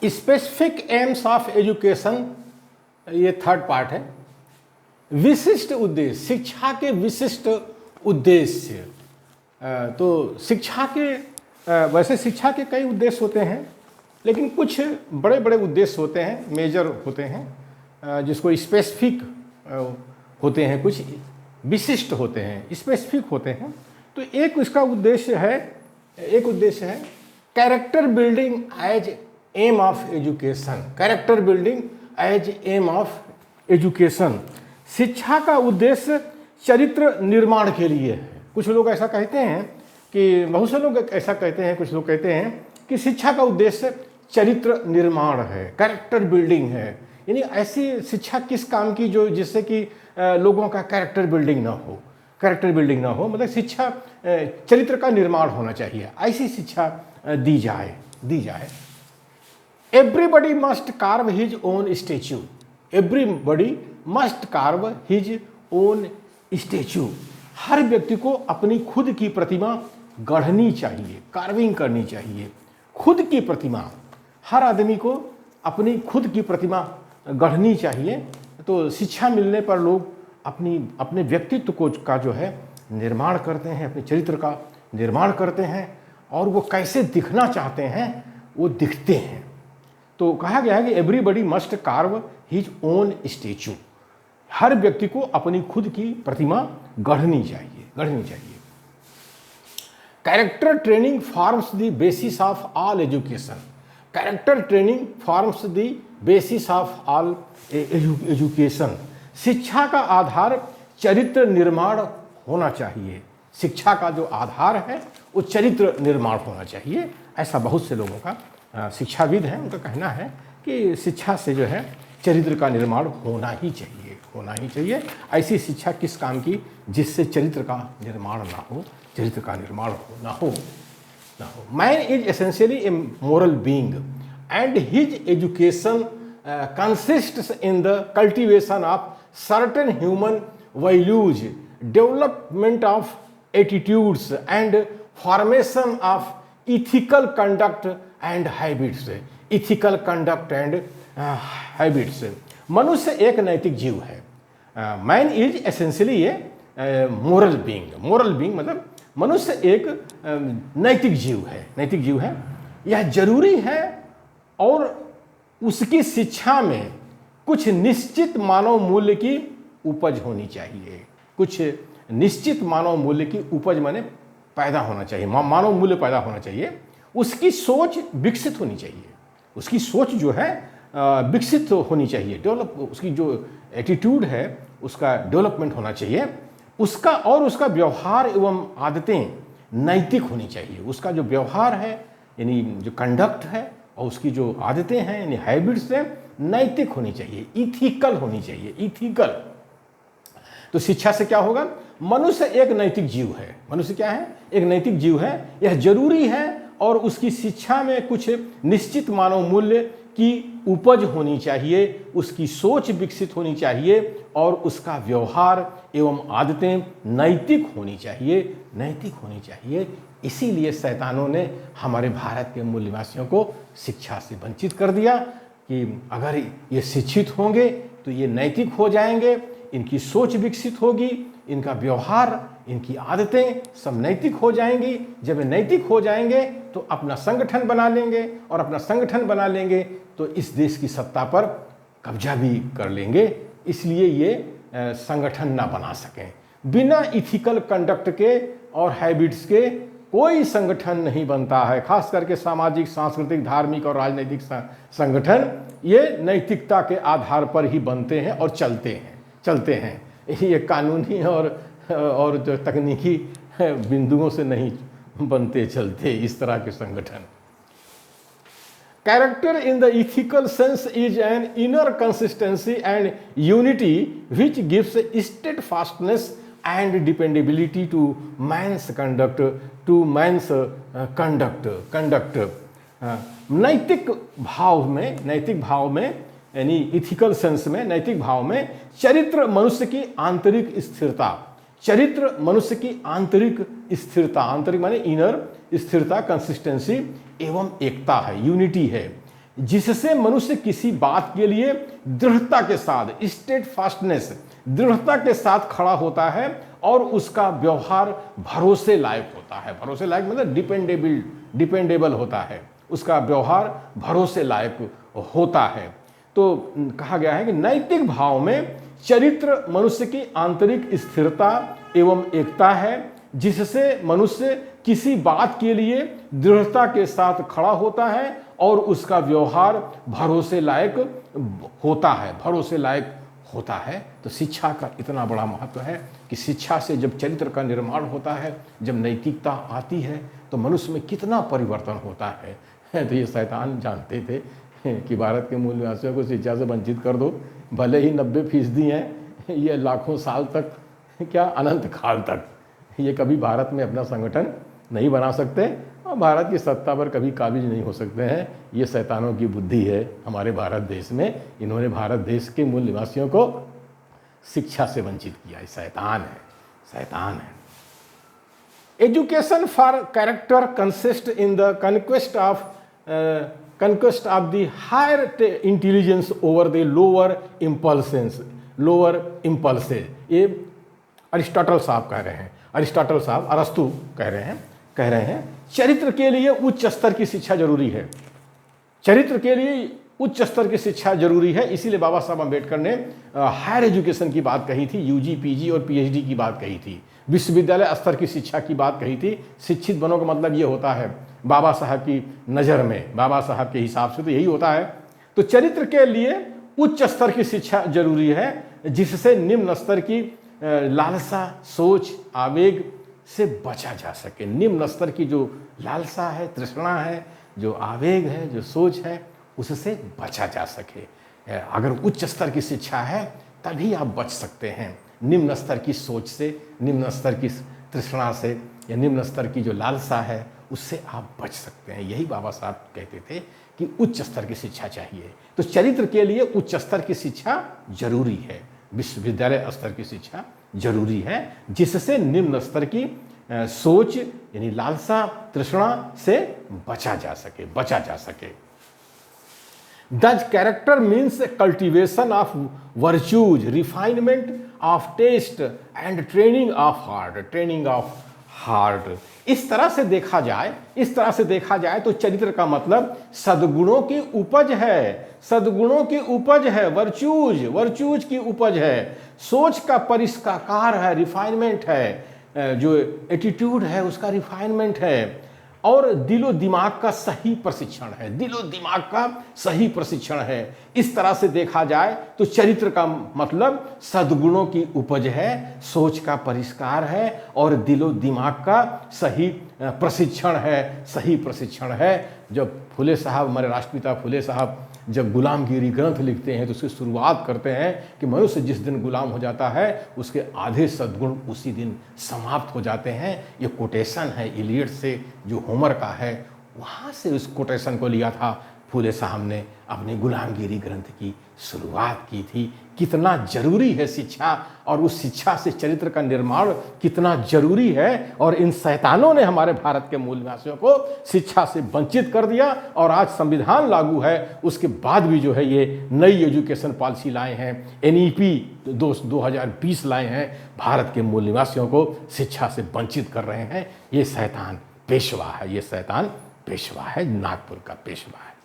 Specific AIIMS of education, ये third part है। विशिष्ट उद्देश्य, शिक्षा के विशिष्ट उद्देश्य। तो शिक्षा के वैसे शिक्षा के कई उद्देश्य होते हैं, लेकिन कुछ बड़े बड़े उद्देश्य होते हैं, मेजर होते हैं, जिसको स्पेसिफिक होते हैं, कुछ विशिष्ट होते हैं, स्पेसिफिक होते हैं। तो एक उसका उद्देश्य है, character building as aim of education. Character building as aim of education, शिक्षा का उद्देश्य चरित्र निर्माण के लिए है। कुछ लोग ऐसा कहते हैं कि, बहुत से लोग ऐसा कहते हैं, कुछ लोग कहते हैं कि शिक्षा का उद्देश्य चरित्र निर्माण है, कैरेक्टर बिल्डिंग है। यानी ऐसी शिक्षा किस काम की जो जिससे कि लोगों का कैरेक्टर बिल्डिंग ना हो, कैरेक्टर बिल्डिंग ना हो, मतलब शिक्षा चरित्र का निर्माण होना चाहिए, ऐसी शिक्षा दी जाए। Everybody must carve his own statue. Everybody must carve his own statue. हर व्यक्ति को अपनी खुद की प्रतिमा गढ़नी चाहिए, कार्विंग करनी चाहिए। खुद की प्रतिमा, हर आदमी को अपनी खुद की प्रतिमा गढ़नी चाहिए। तो शिक्षा मिलने पर लोग अपने व्यक्तित्व को का जो है निर्माण करते हैं, अपने चरित्र का निर्माण करते हैं, और वो कैसे दिखना चाहते हैं वो दिखते हैं। तो कहा गया है कि everybody must carve his own statue. हर व्यक्ति को अपनी खुद की प्रतिमा गढ़नी चाहिए। Character training forms the basis of all education. Character training forms the basis of all education. शिक्षा का आधार चरित्र निर्माण होना चाहिए। शिक्षा का जो आधार है वो चरित्र निर्माण होना चाहिए। ऐसा बहुत से लोगों का, शिक्षाविद हैं, उनका कहना है कि शिक्षा से जो है चरित्र का निर्माण होना ही चाहिए। ऐसी शिक्षा किस काम की जिससे चरित्र का निर्माण ना हो। Man is essentially A moral being and his education consists in the cultivation of certain human values, development of attitudes and formation of ethical conduct and habits. Ethical conduct and habits. मनुष्य एक नैतिक जीव है। Man is essentially A moral being मतलब मनुष्य एक नैतिक जीव है। यह जरूरी है और उसकी शिक्षा में कुछ निश्चित मानव मूल्य की उपज होनी चाहिए। कुछ निश्चित मानव मूल्य की उपज माने पैदा होना चाहिए, मानव मूल्य पैदा होना चाहिए। उसकी सोच विकसित होनी चाहिए। उसकी सोच जो है विकसित होनी चाहिए, उसकी जो एटीट्यूड है उसका डेवलपमेंट होना चाहिए। उसका व्यवहार एवं आदतें नैतिक होनी चाहिए। उसका जो व्यवहार है यानी जो कंडक्ट है और उसकी जो आदतें हैं यानी हैबिट्स हैं नैतिक होनी चाहिए, इथिकल होनी चाहिए। इथिकल। तो शिक्षा से क्या होगा? मनुष्य एक नैतिक जीव है। मनुष्य क्या है? एक नैतिक जीव है। यह जरूरी है और उसकी शिक्षा में कुछ निश्चित मानव मूल्य की उपज होनी चाहिए, उसकी सोच विकसित होनी चाहिए और उसका व्यवहार एवं आदतें नैतिक होनी चाहिए। इसीलिए शैतानों ने हमारे भारत के मूल निवासियों को शिक्षा से वंचित कर दिया कि अगर ये शिक्षित होंगे तो ये नैतिक हो जाएंगे, इनकी सोच विकसित होगी, इनका व्यवहार, इनकी आदतें सब नैतिक हो जाएंगी। जब ये नैतिक हो जाएंगे तो अपना संगठन बना लेंगे और अपना संगठन बना लेंगे तो इस देश की सत्ता पर कब्जा भी कर लेंगे। इसलिए ये संगठन ना बना सकें। बिना इथिकल कंडक्ट के और हैबिट्स के कोई संगठन नहीं बनता है। खास करके सामाजिक, सांस्कृतिक, धार्मिक और राजनीतिक संगठन ये नैतिकता के आधार पर ही बनते हैं और चलते हैं। ये कानूनी और जो तकनीकी बिंदुओं से नहीं बनते चलते इस तरह के संगठन। Character in the ethical sense is an inner consistency and unity which gives steadfastness and dependability to man's conduct. नैतिक भाव में यानी इथिकल सेंस में, नैतिक भाव में चरित्र मनुष्य की आंतरिक स्थिरता, आंतरिक माने इनर स्थिरता, कंसिस्टेंसी एवं एकता है, यूनिटी है। जिससे मनुष्य किसी बात के लिए दृढ़ता के साथ, स्टेडफास्टनेस, दृढ़ता के साथ खड़ा होता है और उसका व्यवहार भरोसे लायक होता है। भरोसे लायक मतलब डिपेंडेबल होता है, उसका व्यवहार भरोसे लायक होता है। तो कहा गया है कि नैतिक भाव में चरित्र मनुष्य की आंतरिक स्थिरता एवं एकता है, जिससे मनुष्य किसी बात के लिए दृढ़ता के साथ खड़ा होता है और उसका व्यवहार भरोसे लायक होता है, भरोसे लायक होता है। तो शिक्षा का इतना बड़ा महत्व है कि शिक्षा से जब चरित्र का निर्माण होता है, जब नैतिकता आती है, तो मनुष्य में कितना परिवर्तन होता है। तो ये शैतान जानते थे कि भारत के मूल निवासियों को शिक्षा से वंचित कर दो, भले ही 90% हैं, ये लाखों साल तक, क्या अनंत काल तक ये कभी भारत में अपना संगठन नहीं बना सकते और भारत की सत्ता पर कभी काबिज नहीं हो सकते हैं। ये शैतानों की बुद्धि है हमारे भारत देश में। इन्होंने भारत देश के मूल निवासियों को शिक्षा से वंचित किया। शैतान है, शैतान है। Education for character consist in the conquest of the higher intelligence over the lower impulses। ये अरिस्टोटल साहब कह रहे हैं, अरिस्टोटल साहब, अरस्तु कह रहे हैं चरित्र के लिए उच्च स्तर की शिक्षा जरूरी है। चरित्र के लिए उच्च स्तर की शिक्षा जरूरी है। इसीलिए बाबा साहब अम्बेडकर ने हायर एजुकेशन की बात कही थी, यूजी, पीजी और पीएचडी की बात कही थी, विश्वविद्यालय स्तर की शिक्षा की बात कही थी। शिक्षित बनो का मतलब ये होता है बाबा साहब की नज़र में, बाबा साहब के हिसाब से तो यही होता है। तो चरित्र के लिए उच्च स्तर की शिक्षा जरूरी है, जिससे निम्न स्तर की लालसा, सोच, आवेग से बचा जा सके। निम्न स्तर की जो लालसा है, तृष्णा है, जो आवेग है, जो सोच है, उससे बचा जा सके। अगर उच्च स्तर की शिक्षा है तभी आप बच सकते हैं निम्न स्तर की सोच से, निम्न स्तर की तृष्णा से, या निम्न स्तर की जो लालसा है उससे आप बच सकते हैं। यही बाबा साहब कहते थे कि उच्च स्तर की शिक्षा चाहिए। तो चरित्र के लिए उच्च स्तर की शिक्षा जरूरी है, विश्वविद्यालय स्तर की शिक्षा जरूरी है, जिससे निम्न स्तर की सोच यानी लालसा, तृष्णा से बचा जा सके। Thus character means cultivation of virtues, refinement of taste and training of heart। इस तरह से देखा जाए तो चरित्र का मतलब सद्गुणों की उपज है, वर्चूज की उपज है, सोच का परिष्कार है, रिफाइनमेंट है, जो एटीट्यूड है उसका रिफाइनमेंट है, और दिलो दिमाग का सही प्रशिक्षण है। इस तरह से देखा जाए तो चरित्र का मतलब सद्गुणों की उपज है, सोच का परिष्कार है और दिलो दिमाग का सही प्रशिक्षण है। जब फुले साहब, हमारे राष्ट्रपिता फुले साहब जब गुलामगिरी ग्रंथ लिखते हैं तो उसकी शुरुआत करते हैं कि मनुष्य जिस दिन गुलाम हो जाता है उसके आधे सद्गुण उसी दिन समाप्त हो जाते हैं। ये कोटेशन है इलियड से, जो होमर का है, वहाँ से उस कोटेशन को लिया था फुले साहब ने अपने गुलामगिरी ग्रंथ की शुरुआत की थी। कितना जरूरी है शिक्षा, और उस शिक्षा से चरित्र का निर्माण कितना जरूरी है। और इन शैतानों ने हमारे भारत के मूल निवासियों को शिक्षा से वंचित कर दिया, और आज संविधान लागू है उसके बाद भी जो है ये नई एजुकेशन पॉलिसी लाए हैं, NEP 2020 लाए हैं, भारत के मूल निवासियों को शिक्षा से वंचित कर रहे हैं। ये शैतान पेशवा है, नागपुर का पेशवा है।